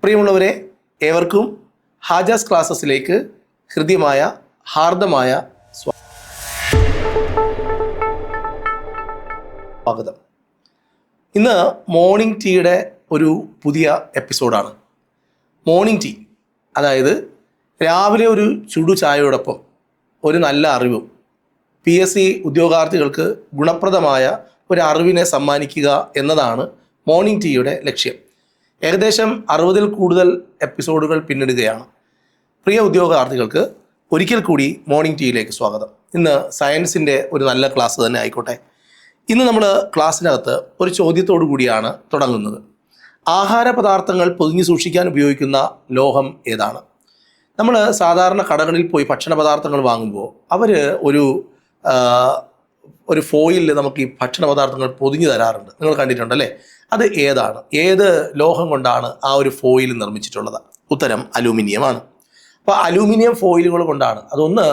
പ്രിയമുള്ളവരെ, ഏവർക്കും ഹാജാസ് ക്ലാസ്സസിലേക്ക് ഹൃദ്യമായ ഹാർദമായ സ്വാഗതം. ഇന്ന് മോർണിംഗ് ടീയുടെ ഒരു പുതിയ എപ്പിസോഡാണ്. മോർണിംഗ് ടീ അതായത് രാവിലെ ഒരു ചുടു ചായയോടൊപ്പം ഒരു നല്ല അറിവും PSC ഉദ്യോഗാർത്ഥികൾക്ക് ഗുണപ്രദമായ ഒരു അറിവിനെ സമ്മാനിക്കുക എന്നതാണ് മോർണിംഗ് ടീയുടെ ലക്ഷ്യം. ഏകദേശം 60-ൽ കൂടുതൽ എപ്പിസോഡുകൾ പിന്നിടുകയാണ്. പ്രിയ ഉദ്യോഗാർത്ഥികൾക്ക് ഒരിക്കൽ കൂടി മോർണിംഗ് ടീയിലേക്ക് സ്വാഗതം. ഇന്ന് സയൻസിൻ്റെ ഒരു നല്ല ക്ലാസ് തന്നെ ആയിക്കോട്ടെ. ഇന്ന് നമ്മൾ ക്ലാസ്സിനകത്ത് ഒരു ചോദ്യത്തോടു കൂടിയാണ് തുടങ്ങുന്നത്. ആഹാര പദാർത്ഥങ്ങൾ പൊതിഞ്ഞു സൂക്ഷിക്കാൻ ഉപയോഗിക്കുന്ന ലോഹം ഏതാണ്? നമ്മൾ സാധാരണ കടകളിൽ പോയി ഭക്ഷണ പദാർത്ഥങ്ങൾ വാങ്ങുമ്പോൾ അവർ ഒരു ഫോയിലിൽ നമുക്ക് ഈ ഭക്ഷണ പദാർത്ഥങ്ങൾ പൊതിഞ്ഞു തരാറുണ്ട്. നിങ്ങൾ കണ്ടിട്ടുണ്ടല്ലേ? അത് ഏതാണ്? ഏത് ലോഹം കൊണ്ടാണ് ആ ഒരു ഫോയിൽ നിർമ്മിച്ചിട്ടുള്ളത്? ഉത്തരം അലൂമിനിയമാണ്. അപ്പോൾ അലൂമിനിയം ഫോയിലുകൾ കൊണ്ടാണ്. അതൊന്ന്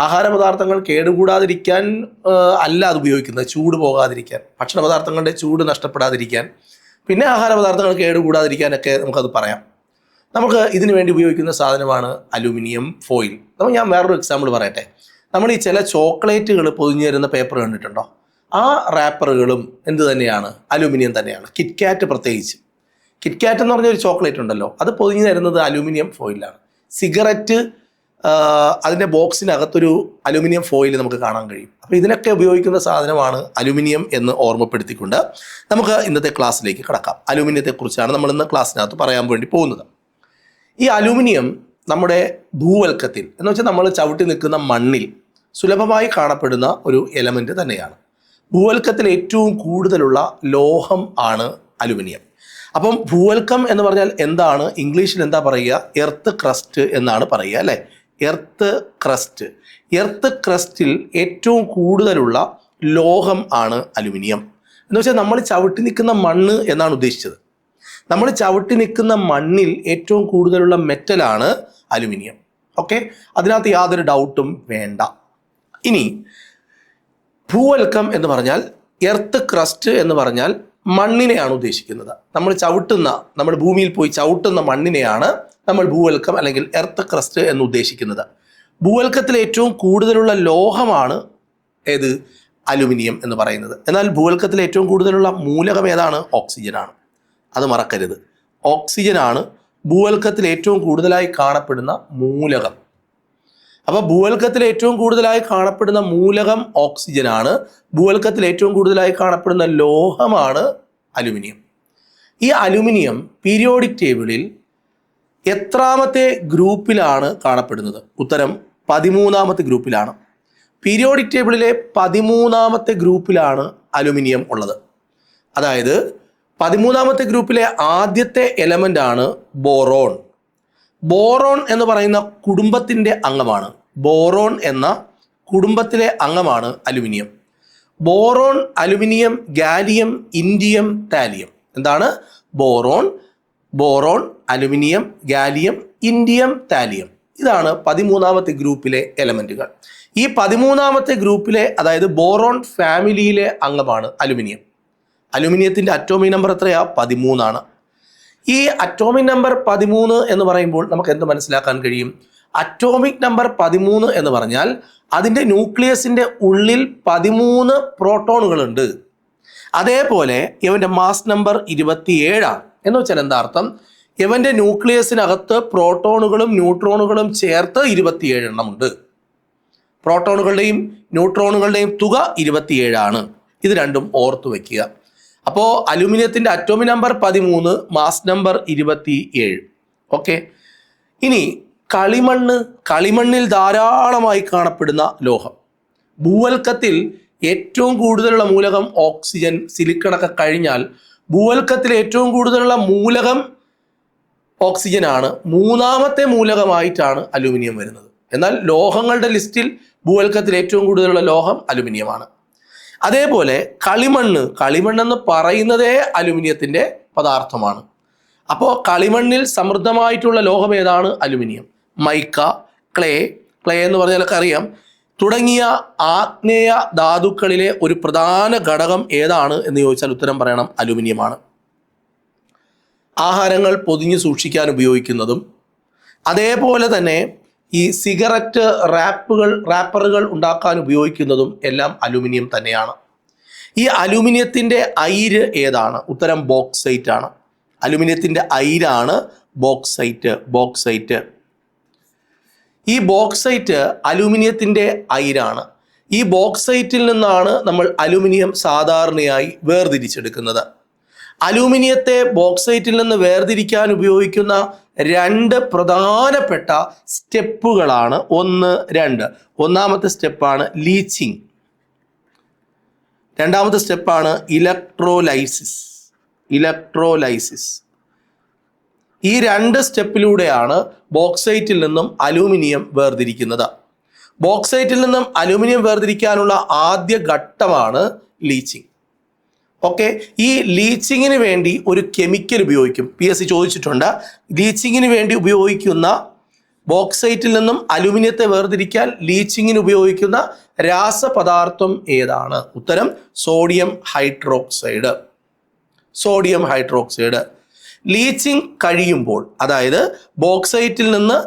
ആഹാര പദാർത്ഥങ്ങൾ കേടുകൂടാതിരിക്കാൻ അല്ല അത് ഉപയോഗിക്കുന്നത്, ചൂട് പോകാതിരിക്കാൻ, ഭക്ഷണ പദാർത്ഥങ്ങളുടെ ചൂട് നഷ്ടപ്പെടാതിരിക്കാൻ, പിന്നെ ആഹാര പദാർത്ഥങ്ങൾ കേടുകൂടാതിരിക്കാനൊക്കെ നമുക്കത് പറയാം. നമുക്ക് ഇതിനു വേണ്ടി ഉപയോഗിക്കുന്ന സാധനമാണ് അലൂമിനിയം ഫോയിൽ. അപ്പോൾ ഞാൻ വേറൊരു എക്സാമ്പിൾ പറയട്ടെ. നമ്മൾ ഈ ചില ചോക്ലേറ്റുകൾ പൊതിഞ്ഞു തരുന്ന പേപ്പർ കണ്ടിട്ടുണ്ടോ? ആ റാപ്പറുകളും എന്ത് തന്നെയാണ്? അലൂമിനിയം തന്നെയാണ്. കിറ്റ്കാറ്റ് പ്രത്യേകിച്ച്. കിറ്റ്കാറ്റ് എന്ന് പറഞ്ഞൊരു ചോക്ലേറ്റ് ഉണ്ടല്ലോ, അത് പൊതിഞ്ഞു തരുന്നത് അലൂമിനിയം ഫോയിലാണ്. സിഗരറ്റ് അതിൻ്റെ ബോക്സിനകത്തൊരു അലൂമിനിയം ഫോയിൽ നമുക്ക് കാണാൻ കഴിയും. അപ്പോൾ ഇതിനൊക്കെ ഉപയോഗിക്കുന്ന സാധനമാണ് അലൂമിനിയം എന്ന് ഓർമ്മപ്പെടുത്തിക്കൊണ്ട് നമുക്ക് ഇന്നത്തെ ക്ലാസ്സിലേക്ക് കടക്കാം. അലൂമിനിയത്തെക്കുറിച്ചാണ് നമ്മൾ ഇന്ന് ക്ലാസ്സിനകത്ത് പറയാൻ വേണ്ടി പോകുന്നത്. ഈ അലൂമിനിയം നമ്മുടെ ഭൂവൽക്കത്തിൽ എന്ന് വെച്ചാൽ നമ്മൾ ചവിട്ടി നിൽക്കുന്ന മണ്ണിൽ സുലഭമായി കാണപ്പെടുന്ന ഒരു എലമെൻ്റ് തന്നെയാണ്. ഭൂവൽക്കത്തിൽ ഏറ്റവും കൂടുതലുള്ള ലോഹം ആണ് അലുമിനിയം. അപ്പം ഭൂവൽക്കം എന്ന് പറഞ്ഞാൽ എന്താണ്? ഇംഗ്ലീഷിൽ എന്താ പറയുക? എർത്ത് ക്രസ്റ്റ് എന്നാണ് പറയുക, അല്ലേ? Earth crust. എർത്ത് ക്രസ്റ്റിൽ ഏറ്റവും കൂടുതലുള്ള ലോഹം ആണ് അലുമിനിയം. എന്ന് വെച്ചാൽ നമ്മൾ ചവിട്ടി നിൽക്കുന്ന മണ്ണ് എന്നാണ് ഉദ്ദേശിച്ചത്. നമ്മൾ ചവിട്ടി നിൽക്കുന്ന മണ്ണിൽ ഏറ്റവും കൂടുതലുള്ള മെറ്റലാണ് അലുമിനിയം. ഓക്കെ, അതിനകത്ത് യാതൊരു ഡൗട്ടും വേണ്ട. ഇനി ഭൂവൽക്കം എന്ന് പറഞ്ഞാൽ, എർത്ത് ക്രസ്റ്റ് എന്ന് പറഞ്ഞാൽ മണ്ണിനെയാണ് ഉദ്ദേശിക്കുന്നത്. നമ്മൾ ചവിട്ടുന്ന, നമ്മുടെ ഭൂമിയിൽ പോയി ചവിട്ടുന്ന മണ്ണിനെയാണ് നമ്മൾ ഭൂവൽക്കം അല്ലെങ്കിൽ എർത്ത് ക്രസ്റ്റ് എന്ന് ഉദ്ദേശിക്കുന്നത്. ഭൂവൽക്കത്തിൽ ഏറ്റവും കൂടുതലുള്ള ലോഹമാണ് ഏത്? അലുമിനിയം എന്ന് പറയുന്നത്. എന്നാൽ ഭൂവൽക്കത്തിൽ ഏറ്റവും കൂടുതലുള്ള മൂലകം ഏതാണ്? ഓക്സിജനാണ്. അത് മറക്കരുത്. ഓക്സിജനാണ് ഭൂവൽക്കത്തിൽ ഏറ്റവും കൂടുതലായി കാണപ്പെടുന്ന മൂലകം. അപ്പോൾ ഭൂവൽക്കത്തിൽ ഏറ്റവും കൂടുതലായി കാണപ്പെടുന്ന മൂലകം ഓക്സിജനാണ്. ഭൂവൽക്കത്തിൽ ഏറ്റവും കൂടുതലായി കാണപ്പെടുന്ന ലോഹമാണ് അലുമിനിയം. ഈ അലുമിനിയം പീരിയോഡിക് ടേബിളിൽ എത്രാമത്തെ ഗ്രൂപ്പിലാണ് കാണപ്പെടുന്നത്? ഉത്തരം 13ാമത്തെ ഗ്രൂപ്പിലാണ്. പീരിയോഡിക് ടേബിളിലെ 13ാമത്തെ ഗ്രൂപ്പിലാണ് അലുമിനിയം ഉള്ളത്. അതായത് 13ാമത്തെ ഗ്രൂപ്പിലെ ആദ്യത്തെ എലമെൻ്റ് ആണ് ബോറോൺ. ബോറോൺ എന്ന് പറയുന്ന കുടുംബത്തിൻ്റെ അംഗമാണ്. ബോറോൺ എന്ന കുടുംബത്തിലെ അംഗമാണ് aluminium. Boron, aluminium, gallium, indium, thallium. എന്താണ്? Boron, aluminium, gallium, indium, thallium. ഇതാണ് 13ാമത്തെ ഗ്രൂപ്പിലെ എലമെൻറ്റുകൾ. ഈ 13ാമത്തെ ഗ്രൂപ്പിലെ, അതായത് ബോറോൺ ഫാമിലിയിലെ അംഗമാണ് അലുമിനിയം. അലുമിനിയത്തിൻ്റെ അറ്റോമിക് നമ്പർ എത്രയാ? 13 ആണ്. ഈ അറ്റോമിക് നമ്പർ 13 എന്ന് പറയുമ്പോൾ നമുക്ക് എന്ത് മനസ്സിലാക്കാൻ കഴിയും? അറ്റോമിക് നമ്പർ 13 എന്ന് പറഞ്ഞാൽ അതിൻ്റെ ന്യൂക്ലിയസിൻ്റെ ഉള്ളിൽ 13 പ്രോട്ടോണുകളുണ്ട്. അതേപോലെ ഇവൻ്റെ മാസ് നമ്പർ 27 ആണ്. എന്ന് വെച്ചാൽ എന്താ അർത്ഥം? ഇവൻ്റെ ന്യൂക്ലിയസിനകത്ത് പ്രോട്ടോണുകളും ന്യൂട്രോണുകളും ചേർത്ത് 27 എണ്ണം ഉണ്ട്. പ്രോട്ടോണുകളുടെയും ന്യൂട്രോണുകളുടെയും തുക 27 ആണ്. ഇത് രണ്ടും ഓർത്തു വയ്ക്കുക. അപ്പോൾ അലൂമിനിയത്തിൻ്റെ atomic number 13, mass number 27. Okay. ഇനി കളിമണ്ണിൽ ധാരാളമായി കാണപ്പെടുന്ന ലോഹം. ഭൂവൽക്കത്തിൽ ഏറ്റവും കൂടുതലുള്ള മൂലകം ഓക്സിജൻ, സിലിക്കണൊക്കെ കഴിഞ്ഞാൽ ഭൂവൽക്കത്തിൽ ഏറ്റവും കൂടുതലുള്ള മൂലകം ഓക്സിജനാണ്. 3ാമത്തെ മൂലകമായിട്ടാണ് അലൂമിനിയം വരുന്നത്. എന്നാൽ ലോഹങ്ങളുടെ ലിസ്റ്റിൽ ഭൂവൽക്കത്തിൽ ഏറ്റവും കൂടുതലുള്ള ലോഹം അലുമിനിയമാണ്. അതേപോലെ കളിമണ്ണെന്ന് പറയുന്നതേ അലുമിനിയത്തിൻ്റെ പദാർത്ഥമാണ്. അപ്പോൾ കളിമണ്ണിൽ സമൃദ്ധമായിട്ടുള്ള ലോഹം ഏതാണ്? അലുമിനിയം. മൈക്ക, ക്ലേ എന്ന് പറഞ്ഞാലൊക്കെ അറിയാം, തുടങ്ങിയ ആഗ്നേയ ധാതുക്കളിലെ ഒരു പ്രധാന ഘടകം ഏതാണ് എന്ന് ചോദിച്ചാൽ ഉത്തരം പറയണം, അലുമിനിയമാണ്. ആഹാരങ്ങൾ പൊതിഞ്ഞ് സൂക്ഷിക്കാൻ ഉപയോഗിക്കുന്നതും അതേപോലെ തന്നെ ഈ സിഗരറ്റ് റാപ്പറുകൾ ഉണ്ടാക്കാൻ ഉപയോഗിക്കുന്നതും എല്ലാം അലൂമിനിയം തന്നെയാണ്. ഈ അലൂമിനിയത്തിൻ്റെ അയിര് ഏതാണ്? ഉത്തരം ബോക്സൈറ്റ് ആണ്. അലൂമിനിയത്തിൻ്റെ അയിരാണ് ബോക്സൈറ്റ്. ഈ ബോക്സൈറ്റ് അലൂമിനിയത്തിൻ്റെ അയിരാണ്. ഈ ബോക്സൈറ്റിൽ നിന്നാണ് നമ്മൾ അലൂമിനിയം സാധാരണയായി വേർതിരിച്ചെടുക്കുന്നത്. അലൂമിനിയത്തെ ബോക്സൈറ്റിൽ നിന്ന് വേർതിരിക്കാൻ ഉപയോഗിക്കുന്ന 2 പ്രധാനപ്പെട്ട സ്റ്റെപ്പുകളാണ് 1, 2. ഒന്നാമത്തെ സ്റ്റെപ്പാണ് ലീച്ചിങ്, രണ്ടാമത്തെ സ്റ്റെപ്പാണ് ഇലക്ട്രോലൈസിസ്. ഈ 2 സ്റ്റെപ്പിലൂടെയാണ് ബോക്സൈറ്റിൽ നിന്നും അലൂമിനിയം വേർതിരിക്കുന്നത്. ബോക്സൈറ്റിൽ നിന്നും അലൂമിനിയം വേർതിരിക്കാനുള്ള ആദ്യ ഘട്ടമാണ് ലീച്ചിങ്. ഓക്കെ, ഈ ലീച്ചിങ്ങിന് വേണ്ടി ഒരു കെമിക്കൽ ഉപയോഗിക്കും. PSC ചോദിച്ചിട്ടുണ്ട്. ലീച്ചിങ്ങിന് വേണ്ടി ഉപയോഗിക്കുന്ന ബോക്സൈറ്റിൽ നിന്നും അലൂമിനിയത്തെ വേർതിരിക്കാൻ ലീച്ചിങ്ങിന് ഉപയോഗിക്കുന്ന രാസപദാർത്ഥം ഏതാണ്? ഉത്തരം സോഡിയം ഹൈഡ്രോക്സൈഡ്. ലീച്ചിങ് കഴിയുമ്പോൾ, അതായത് ബോക്സൈറ്റിൽ നിന്ന്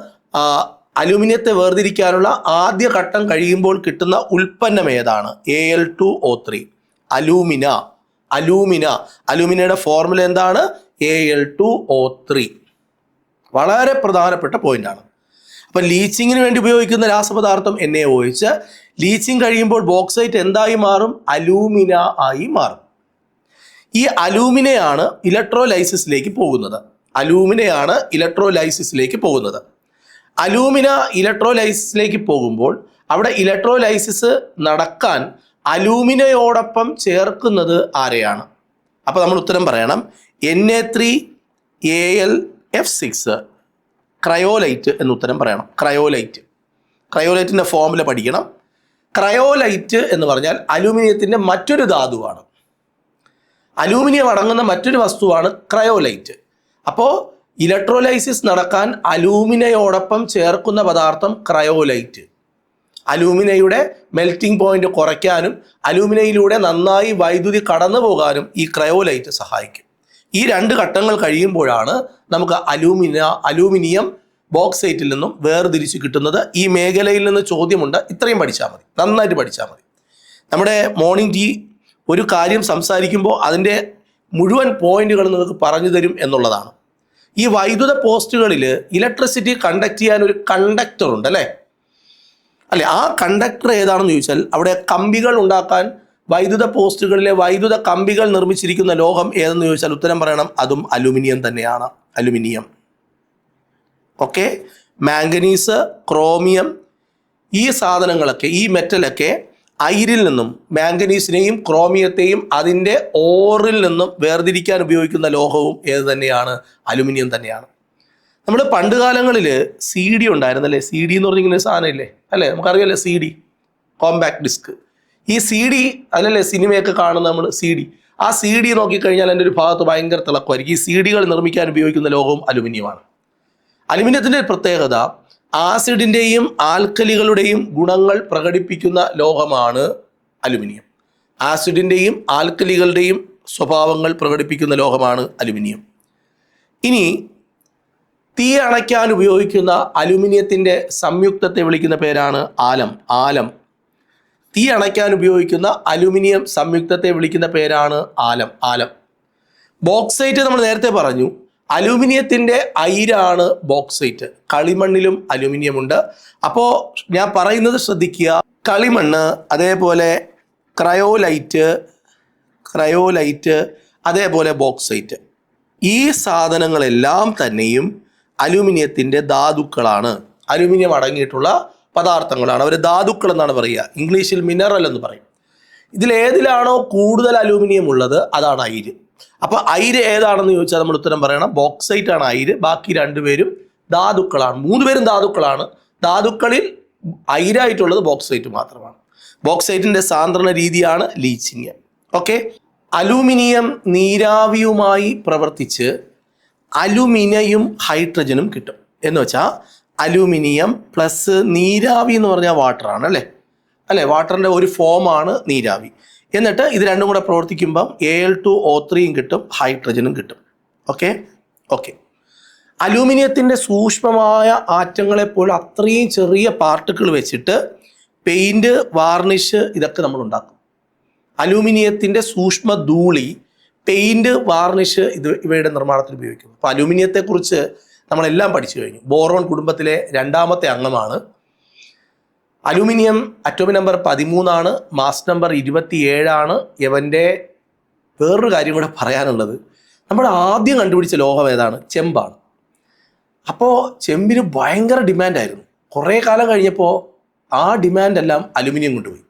അലൂമിനിയത്തെ വേർതിരിക്കാനുള്ള ആദ്യ ഘട്ടം കഴിയുമ്പോൾ കിട്ടുന്ന ഉൽപ്പന്നം ഏതാണ്? Al2O3. അലൂമിനയുടെ ഫോർമുല എന്താണ്? Al2O3. വളരെ പ്രധാനപ്പെട്ട പോയിന്റാണ്. അപ്പം ലീച്ചിങ്ങിന് വേണ്ടി ഉപയോഗിക്കുന്ന രാസപദാർത്ഥം NaOH. ലീച്ചിങ് കഴിയുമ്പോൾ ബോക്സൈറ്റ് എന്തായി മാറും? അലൂമിന ആയി മാറും. ഈ അലൂമിനയാണ് ഇലക്ട്രോലൈസിസിലേക്ക് പോകുന്നത്. അലൂമിന ഇലക്ട്രോലൈസിസിലേക്ക് പോകുമ്പോൾ അവിടെ ഇലക്ട്രോലൈസിസ് നടക്കാൻ അലൂമിനയോടൊപ്പം ചേർക്കുന്നത് ആരെയാണ്? അപ്പോൾ നമ്മൾ ഉത്തരം പറയണം Na3Al(F6) ക്രയോലൈറ്റ് എന്ന് ഉത്തരം പറയണം. ക്രയോലൈറ്റിൻ്റെ ഫോർമുല പഠിക്കണം. ക്രയോലൈറ്റ് എന്ന് പറഞ്ഞാൽ അലൂമിനിയത്തിൻ്റെ മറ്റൊരു ധാതുവാണ്. അലൂമിനിയം അടങ്ങുന്ന മറ്റൊരു വസ്തുവാണ് ക്രയോലൈറ്റ്. അപ്പോൾ ഇലക്ട്രോലൈസിസ് നടക്കാൻ അലൂമിനയോടൊപ്പം ചേർക്കുന്ന പദാർത്ഥം ക്രയോലൈറ്റ്. അലൂമിനയുടെ മെൽറ്റിംഗ് പോയിന്റ് കുറയ്ക്കാനും അലൂമിനയിലൂടെ നന്നായി വൈദ്യുതി കടന്നു പോകാനും ഈ ക്രയോലൈറ്റ് സഹായിക്കും. ഈ 2 ഘട്ടങ്ങൾ കഴിയുമ്പോഴാണ് നമുക്ക് അലൂമിനിയം ബോക്സൈറ്റിൽ നിന്നും വേർതിരിച്ച് കിട്ടുന്നത്. ഈ മേഖലയിൽ നിന്ന് ചോദ്യമുണ്ട്. ഇത്രയും പഠിച്ചാൽ മതി, നന്നായിട്ട് പഠിച്ചാൽ മതി. നമ്മുടെ മോർണിംഗ് ടീ ഒരു കാര്യം സംസാരിക്കുമ്പോൾ അതിൻ്റെ മുഴുവൻ പോയിന്റുകൾ നിങ്ങൾക്ക് പറഞ്ഞു തരും എന്നുള്ളതാണ്. ഈ വൈദ്യുത പോസ്റ്റുകളിൽ ഇലക്ട്രിസിറ്റി കണ്ടക്ട് ചെയ്യാൻ ഒരു കണ്ടക്ടർ ഉണ്ട് അല്ലേ? ആ കണ്ടക്ടർ ഏതാണെന്ന് ചോദിച്ചാൽ അവിടെ കമ്പികൾ ഉണ്ടാക്കാൻ വൈദ്യുത പോസ്റ്റുകളിലെ വൈദ്യുത കമ്പികൾ നിർമ്മിച്ചിരിക്കുന്ന ലോഹം ഏതെന്ന് ചോദിച്ചാൽ ഉത്തരം പറയണം. അതും അലുമിനിയം തന്നെയാണ്. ഓക്കെ, മാംഗനീസ്, ക്രോമിയം, ഈ സാധനങ്ങളൊക്കെ, ഈ മെറ്റലൊക്കെ അയിരിൽ നിന്നും മാംഗനീസിനെയും ക്രോമിയത്തെയും അതിൻ്റെ ഓറിൽ നിന്നും വേർതിരിക്കാൻ ഉപയോഗിക്കുന്ന ലോഹവും ഏത് തന്നെയാണ്? അലുമിനിയം തന്നെയാണ്. നമ്മൾ പണ്ട് കാലങ്ങളിൽ CD ഉണ്ടായിരുന്നല്ലേ? CD എന്ന് പറഞ്ഞിങ്ങനെ സാധനം ഇല്ലേ അല്ലേ? നമുക്കറിയാമല്ലേ CD, കോമ്പാക്ട് ഡിസ്ക്. ഈ CD അതിലല്ലേ സിനിമയൊക്കെ കാണുന്ന നമ്മൾ CD. ആ CD നോക്കിക്കഴിഞ്ഞാൽ എൻ്റെ ഒരു ഭാഗത്ത് ഭയങ്കര തിളക്കമായിരിക്കും. ഈ CDകൾ നിർമ്മിക്കാൻ ഉപയോഗിക്കുന്ന ലോഹവും അലുമിനിയമാണ്. അലുമിനിയത്തിൻ്റെ പ്രത്യേകത ആസിഡിൻ്റെയും ആൽക്കലികളുടെയും ഗുണങ്ങൾ പ്രകടിപ്പിക്കുന്ന ലോഹമാണ് അലുമിനിയം. ആസിഡിൻ്റെയും ആൽക്കലികളുടെയും സ്വഭാവങ്ങൾ പ്രകടിപ്പിക്കുന്ന ലോഹമാണ് അലുമിനിയം. ഇനി തീ അണയ്ക്കാൻ ഉപയോഗിക്കുന്ന അലുമിനിയത്തിൻ്റെ സംയുക്തത്തെ വിളിക്കുന്ന പേരാണ് ആലം. തീ അണയ്ക്കാൻ ഉപയോഗിക്കുന്ന അലുമിനിയം സംയുക്തത്തെ വിളിക്കുന്ന പേരാണ് ആലം. ബോക്സൈറ്റ് നമ്മൾ നേരത്തെ പറഞ്ഞു. അലൂമിനിയത്തിൻ്റെ അയിരാണ് ബോക്സൈറ്റ്. കളിമണ്ണിലും അലൂമിനിയമുണ്ട്. അപ്പോൾ ഞാൻ പറയുന്നത് ശ്രദ്ധിക്കുക. കളിമണ്ണ്, അതേപോലെ ക്രയോലൈറ്റ്, അതേപോലെ ബോക്സൈറ്റ്, ഈ സാധനങ്ങളെല്ലാം തന്നെയും അലൂമിനിയത്തിൻ്റെ ധാതുക്കളാണ്. അലൂമിനിയം അടങ്ങിയിട്ടുള്ള പദാർത്ഥങ്ങളാണ്. അവർ ധാതുക്കൾ എന്നാണ് പറയുക. ഇംഗ്ലീഷിൽ മിനറൽ എന്ന് പറയും. ഇതിലേതിലാണോ കൂടുതൽ അലൂമിനിയം ഉള്ളത് അതാണ് അയിര്. അപ്പോൾ അയിര് ഏതാണെന്ന് ചോദിച്ചാൽ നമ്മൾ ഉത്തരം പറയണം. ബോക്സൈറ്റ് ആണ് അയിര്. ബാക്കി 2 പേരും ധാതുക്കളാണ്. 3 പേരും ധാതുക്കളാണ്. ധാതുക്കളിൽ അയിരായിട്ടുള്ളത് ബോക്സൈറ്റ് മാത്രമാണ്. ബോക്സൈറ്റിൻ്റെ സാന്ദ്രണ രീതിയാണ് ലീച്ചിങ്. ഓക്കെ, അലൂമിനിയം നീരാവിയുമായി പ്രവർത്തിച്ച് അലുമിനയും ഹൈഡ്രജനും കിട്ടും. എന്ന് വെച്ചാൽ അലൂമിനിയം പ്ലസ് നീരാവി എന്ന് പറഞ്ഞാൽ വാട്ടറാണ് അല്ലേ? വാട്ടറിൻ്റെ ഒരു ഫോമാണ് നീരാവി. എന്നിട്ട് ഇത് രണ്ടും കൂടെ പ്രവർത്തിക്കുമ്പം Al2O3 കിട്ടും, ഹൈഡ്രജനും കിട്ടും. Okay, okay. അലൂമിനിയത്തിൻ്റെ സൂക്ഷ്മമായ ആറ്റങ്ങളെപ്പോലും അത്രയും ചെറിയ പാർട്ടിക്കിൾ വെച്ചിട്ട് പെയിൻറ്റ്, വാർണിഷ് ഇതൊക്കെ നമ്മൾ ഉണ്ടാക്കും. അലൂമിനിയത്തിൻ്റെ സൂക്ഷ്മ ധൂളി പെയിൻറ്റ്, വാർണിഷ് ഇവയുടെ നിർമ്മാണത്തിന് ഉപയോഗിക്കുന്നു. അപ്പോൾ അലൂമിനിയത്തെക്കുറിച്ച് നമ്മളെല്ലാം പഠിച്ചു കഴിഞ്ഞു. ബോറോൺ കുടുംബത്തിലെ 2ാമത്തെ അംഗമാണ്. Aluminium atomic number 13 mass number 27. ഇവൻ്റെ വേറൊരു കാര്യം കൂടെ പറയാനുള്ളത്, നമ്മൾ ആദ്യം കണ്ടുപിടിച്ച ലോഹം ഏതാണ്? ചെമ്പാണ്. അപ്പോൾ ചെമ്പിന് ഭയങ്കര ഡിമാൻഡായിരുന്നു. കുറേ കാലം കഴിഞ്ഞപ്പോൾ ആ ഡിമാൻഡെല്ലാം അലുമിനിയം കൊണ്ടുപോയി.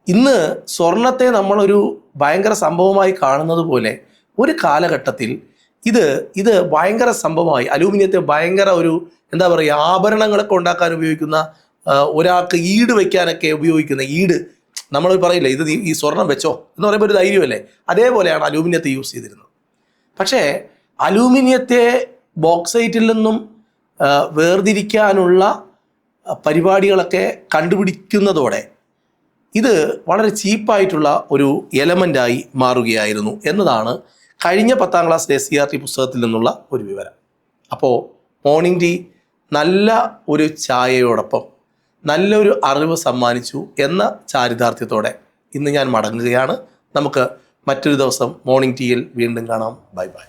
ഇന്ന് സ്വർണത്തെ നമ്മളൊരു ഭയങ്കര സംഭവമായി കാണുന്നത് പോലെ ഒരു കാലഘട്ടത്തിൽ ഇത് ഭയങ്കര സംഭവമായി. അലൂമിനിയത്തെ ഭയങ്കര ഒരു എന്താ പറയുക, ആഭരണങ്ങളൊക്കെ ഉണ്ടാക്കാൻ ഉപയോഗിക്കുന്ന, ഒരാൾക്ക് ഈട് വയ്ക്കാനൊക്കെ ഉപയോഗിക്കുന്ന ഈട്, നമ്മൾ പറയില്ല ഇത് ഈ സ്വർണം വെച്ചോ എന്ന് പറയുമ്പോൾ ഒരു ധൈര്യമല്ലേ, അതേപോലെയാണ് അലൂമിനിയത്തെ യൂസ് ചെയ്തിരുന്നത്. പക്ഷേ അലൂമിനിയത്തെ ബോക്സൈറ്റിൽ നിന്നും വേർതിരിക്കാനുള്ള പരിപാടികളൊക്കെ കണ്ടുപിടിക്കുന്നതോടെ ഇത് വളരെ ചീപ്പായിട്ടുള്ള ഒരു എലമെൻ്റായി മാറുകയായിരുന്നു എന്നതാണ് കഴിഞ്ഞ 10ാം ക്ലാസ്സിലെ CRT പുസ്തകത്തിൽ നിന്നുള്ള ഒരു വിവരം. അപ്പോൾ മോർണിംഗ് ടീ നല്ല ഒരു ചായയോടൊപ്പം നല്ലൊരു അറിവ് സമ്മാനിച്ചു എന്ന ചാരിതാർത്ഥ്യത്തോടെ ഇന്ന് ഞാൻ മടങ്ങുകയാണ്. നമുക്ക് മറ്റൊരു ദിവസം മോർണിംഗ് ടീയിൽ വീണ്ടും കാണാം. Bye bye.